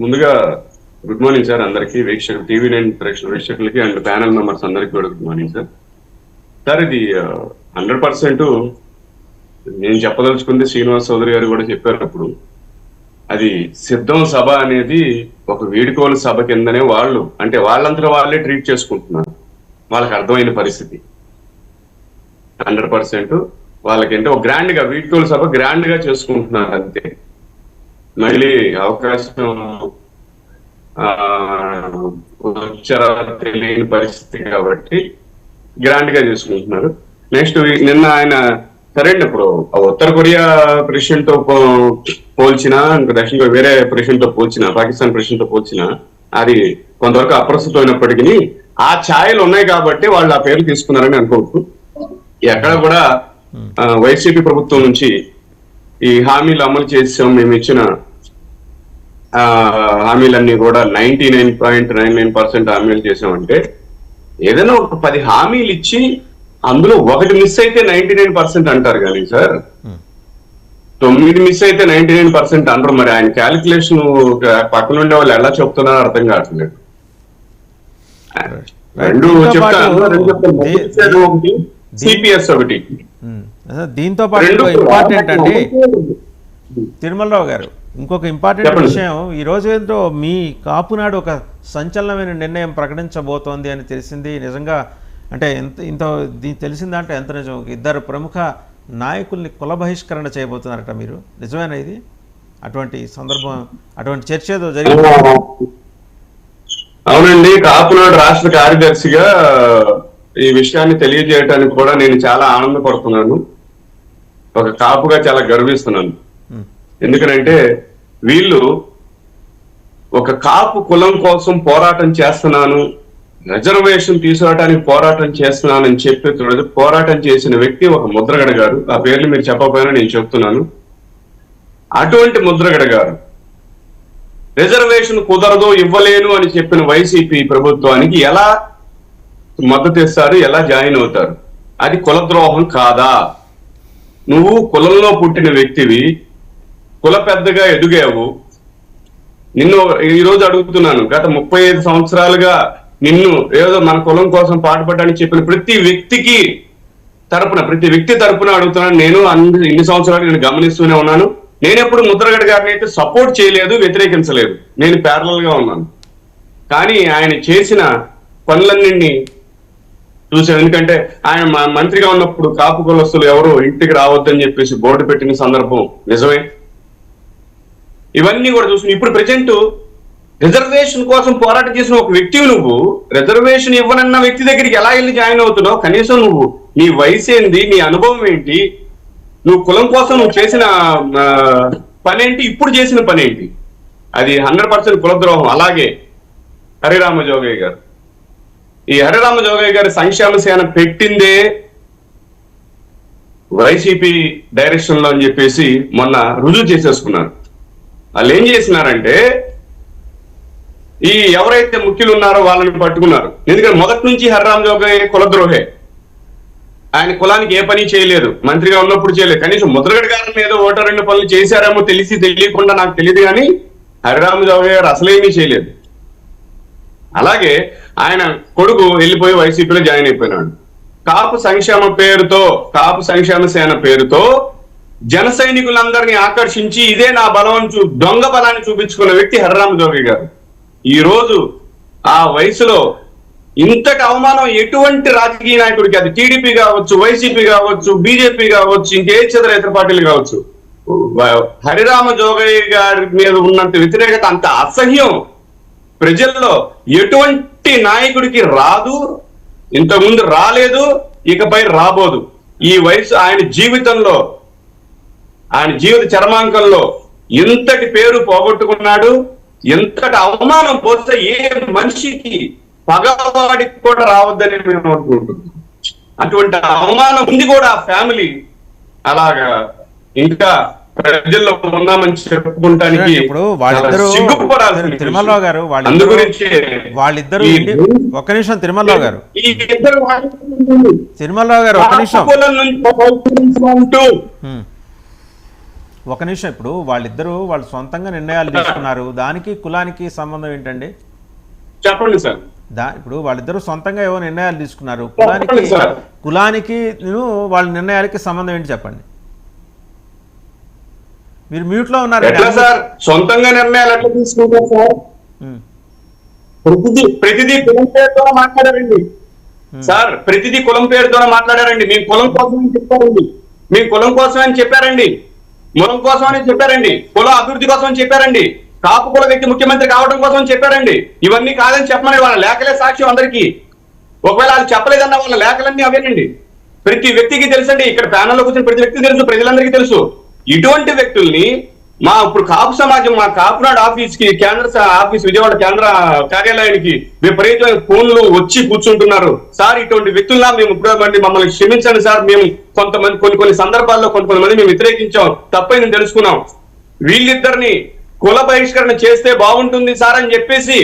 ముందుగా good morning sir అందరికి TV9 వీక్షకులకి and panel members అందరికి కూడా గుడ్ మార్నింగ్ సార్. సార్ ఇది 100% నేను చెప్పదలుచుకుంది శ్రీనివాస్ చౌదరి గారు కూడా చెప్పారు. అప్పుడు అది సిద్ధం సభ అనేది ఒక వీడుకోలు సభ కిందనే వాళ్ళు అంటే వాళ్ళంతా వాళ్ళే ట్రీట్ చేసుకుంటున్నారు. వాళ్ళకి అర్థమైన పరిస్థితి 100% వాళ్ళకంటే ఒక గ్రాండ్ గా వీడుకోలు సభ గ్రాండ్ గా చేసుకుంటున్నారు అంతే. మళ్ళీ అవకాశం వచ్చారా తెలియని పరిస్థితి కాబట్టి గ్రాండ్ గా చేసుకుంటున్నారు. నెక్స్ట్ నిన్న ఆయన సరే ఇప్పుడు ఉత్తర కొరియా ప్రెసిడెంట్ తో పోల్చినా ఇంకా దక్షిణ కొరియా వేరే ప్రెసిడెంట్ తో పోల్చినా పాకిస్తాన్ ప్రెసిడెంట్ తో పోల్చినా అది కొంతవరకు అప్రస్తుతమైనప్పటికీ ఆ ఛాయలు ఉన్నాయి కాబట్టి వాళ్ళు ఆ పేర్లు తీసుకున్నారని అనుకోవచ్చు. ఎక్కడ కూడా వైసీపీ ప్రభుత్వం నుంచి ఈ హామీలు అమలు చేసాం మేము ఇచ్చిన హామీలన్నీ కూడా 99.99% హామీలు చేసామంటే ఏదైనా ఒక 10 హామీలు ఇచ్చి అందులో ఒకటి మిస్ అయితే 99% అంటారు కానీ సార్ 9 మిస్ అయితే 99% అంటారు. మరి ఆయన క్యాలిక్యులేషన్ పక్కన ఉండే వాళ్ళు ఎలా చెప్తున్నారో అర్థం కావట్లేదు. రెండు చెప్తాను సిపిఎస్ ఒకటి. దీంతో పాటు ఇంపార్టెంట్ అంటే తిరుమలరావు గారు ఇంకొక ఇంపార్టెంట్ విషయం, ఈ రోజు ఏంటో మీ కాపునాడు ఒక సంచలనమైన నిర్ణయం ప్రకటించబోతోంది అని తెలిసింది. నిజంగా అంటే ఇంత తెలిసిందంటే ఎంత నిజం? ఇద్దరు ప్రముఖ నాయకుల్ని కుల బహిష్కరణ చేయబోతున్నారట మీరు, నిజమేనా ఇది? అటువంటి సందర్భం అటువంటి చర్చ ఏదో జరిగింది. అవునండి, కాపునాడు రాష్ట్ర కార్యదర్శిగా ఈ విషయాన్ని తెలియజేయడానికి కూడా నేను చాలా ఆనందపడుతున్నాను. ఒక కాపుగా చాలా గర్విస్తున్నాను. ఎందుకంటే వీళ్ళు ఒక కాపు కులం కోసం పోరాటం చేస్తున్నాను, రిజర్వేషన్ తీసుకోవడానికి పోరాటం చేస్తున్నానని చెప్పి పోరాటం చేసిన వ్యక్తి ఒక ముద్రగడ గారు. ఆ పేర్లు మీరు చెప్పకపోయినా నేను చెప్తున్నాను. అటువంటి ముద్రగడ గారు రిజర్వేషన్ కుదరదు ఇవ్వలేను అని చెప్పిన వైసీపీ ప్రభుత్వానికి ఎలా మద్దతు ఇస్తారు, ఎలా జాయిన్ అవుతారు? అది కులద్రోహం కాదా? నువ్వు కులంలో పుట్టిన వ్యక్తివి, కుల పెద్దగా ఎదిగావు. నిన్ను ఈ రోజు అడుగుతున్నాను, గత 35 సంవత్సరాలుగా నిన్ను ఏదో మన కులం కోసం పాటుపడడానికి చెప్పిన ప్రతి వ్యక్తి తరపున అడుగుతున్నాను. నేను ఇన్ని సంవత్సరాలు నేను గమనిస్తూనే ఉన్నాను. నేను ఎప్పుడు ముద్రగడ గారిని అయితే సపోర్ట్ చేయలేదు, వ్యతిరేకించలేదు. నేను ప్యారలల్ గా ఉన్నాను. కానీ ఆయన చేసిన పనులన్నింటినీ చూసాం. ఎందుకంటే ఆయన మంత్రిగా ఉన్నప్పుడు కాపు కులస్తులు ఎవరు ఇంటికి రావద్దని చెప్పేసి బోర్డు పెట్టిన సందర్భం నిజమే. ఇవన్నీ కూడా చూసుకుని ఇప్పుడు ప్రజెంట్ రిజర్వేషన్ కోసం పోరాటం చేసిన ఒక వ్యక్తివి నువ్వు రిజర్వేషన్ ఇవ్వనన్న వ్యక్తి దగ్గరికి ఎలా వెళ్ళి జాయిన్ అవుతున్నావు? కనీసం నువ్వు నీ వయసు ఏంది, నీ అనుభవం ఏంటి, నువ్వు కులం కోసం నువ్వు చేసిన పనేంటి, ఇప్పుడు చేసిన పనేంటి? అది 100% కులద్రోహం. అలాగే హరిరామ జోగయ్య గారు, ఈ హరిరామ జోగయ్య గారి సంక్షేమ సేన పెట్టిందే వైసీపీ డైరెక్షన్ లో అని చెప్పేసి మొన్న రుజువు చేసేసుకున్నారు. వాళ్ళు ఏం చేసినారంటే ఈ ఎవరైతే ముఖ్యులు ఉన్నారో వాళ్ళని పట్టుకున్నారు. ఎందుకంటే మొదటి నుంచి హరిరామ జోగయ్య కులద్రోహే. ఆయన కులానికి ఏ పని చేయలేదు, మంత్రిగా ఉన్నప్పుడు చేయలేదు. కనీసం ముద్రగడ గారిని ఏదో ఓటో 2 పనులు చేశారేమో తెలియకుండా నాకు తెలియదు, కానీ హరిరామ జోగయ్య గారు అసలేమీ చేయలేదు. అలాగే ఆయన కొడుకు వెళ్ళిపోయి వైసీపీలో జాయిన్ అయిపోయినాడు. కాపు సంక్షేమ సేన పేరుతో జన సైనికులందరినీ ఆకర్షించి ఇదే నా బలం దొంగ బలాన్ని చూపించుకున్న వ్యక్తి హరిరామ జోగయ్య గారు. ఈ రోజు ఆ వయసులో ఇంతటి అవమానం ఎటువంటి రాజకీయ నాయకుడికి, అది టీడీపీ కావచ్చు, వైసీపీ కావచ్చు, బీజేపీ కావచ్చు, ఇంకే ఇతర పార్టీలు కావచ్చు, హరిరామ జోగయ్య గారి మీద ఉన్నంత వ్యతిరేకత, అంత అసహ్యం ప్రజల్లో ఎటువంటి నాయకుడికి రాదు, ఇంతకుముందు రాలేదు, ఇకపై రాబోదు. ఈ వయసు ఆయన జీవితంలో, ఆయన జీవిత చరమాంకంలో ఎంతటి పేరు పోగొట్టుకున్నాడు, ఎంతటి అవమానం పోతే ఏ మనిషికి పగవాడికి కూడా రావద్దని మేము అనుకుంటున్నాం. అటువంటి అవమానం ఉంది కూడా ఆ ఫ్యామిలీ అలాగా ఇంకా ప్రజల్లో ఉన్నామని చెప్పుకుంటానికి ఇప్పుడు వాళ్ళిద్దరూ తిరుమలరావు గారు వాళ్ళిద్దరూ ఒక్క నిమిషం తిరుమలరావు గారు ఒక్క నిమిషం ఒక నిమిషం, ఇప్పుడు వాళ్ళు సొంతంగా నిర్ణయాలు తీసుకున్నారు, దానికి కులానికి సంబంధం ఏంటండి? చెప్పండి సార్. ఇప్పుడు వాళ్ళిద్దరూ సొంతంగా ఏవో నిర్ణయాలు తీసుకున్నారు, చెప్పండి సార్. కులానికి వాళ్ళ నిర్ణయాలకి సంబంధం ఏంటి చెప్పండి. మీరు మ్యూట్ లో ఉన్నారు. ఎట్లా సార్ సొంతంగా నిర్ణయాలు ఎట్లా తీసుకుంటారు సార్? ప్రతిదీ కులం పేరుతో మాట్లాడారండి సార్, ప్రతిదీ కులం పేరుతో మాట్లాడారండి. మేము కులం కోసం అని చెప్పారండి, మేము కులం కోసం అని చెప్పారండి, కులం కోసం అని చెప్పారండి, కుల అభివృద్ధి కోసం అని చెప్పారండి, కాపు కుల వ్యక్తి ముఖ్యమంత్రి కావడం కోసం అని చెప్పారండి. ఇవన్నీ కాదని చెప్పమని వాళ్ళ లేఖలే సాక్ష్యం అందరికీ. ఒకవేళ వాళ్ళు చెప్పలేదన్న వాళ్ళ లేఖలన్నీ అవేనండి. ప్రతి వ్యక్తికి తెలుసండి, ఇక్కడ ప్యానల్లో కూర్చొని ప్రతి వ్యక్తికి తెలుసు, ప్రజలందరికీ తెలుసు. ఇటువంటి వ్యక్తుల్ని ఇప్పుడు కాపు సమాజం మా కాపునాడు ఆఫీస్ కి కేంద్ర ఆఫీస్ విజయవాడ కేంద్ర కార్యాలయానికి విపరీతమైన ఫోన్లు వచ్చి కూర్చుంటున్నారు. సార్ ఇటువంటి వ్యక్తుల్లా మేము ఇప్పుడు మమ్మల్ని క్షమించండి సార్, మేము కొంతమంది కొన్ని సందర్భాల్లో కొంతమంది మేము వ్యతిరేకించాం, తప్పని తెలుసుకున్నాం, వీళ్ళిద్దరిని కుల బహిష్కరణ చేస్తే బాగుంటుంది సార్ అని చెప్పేసి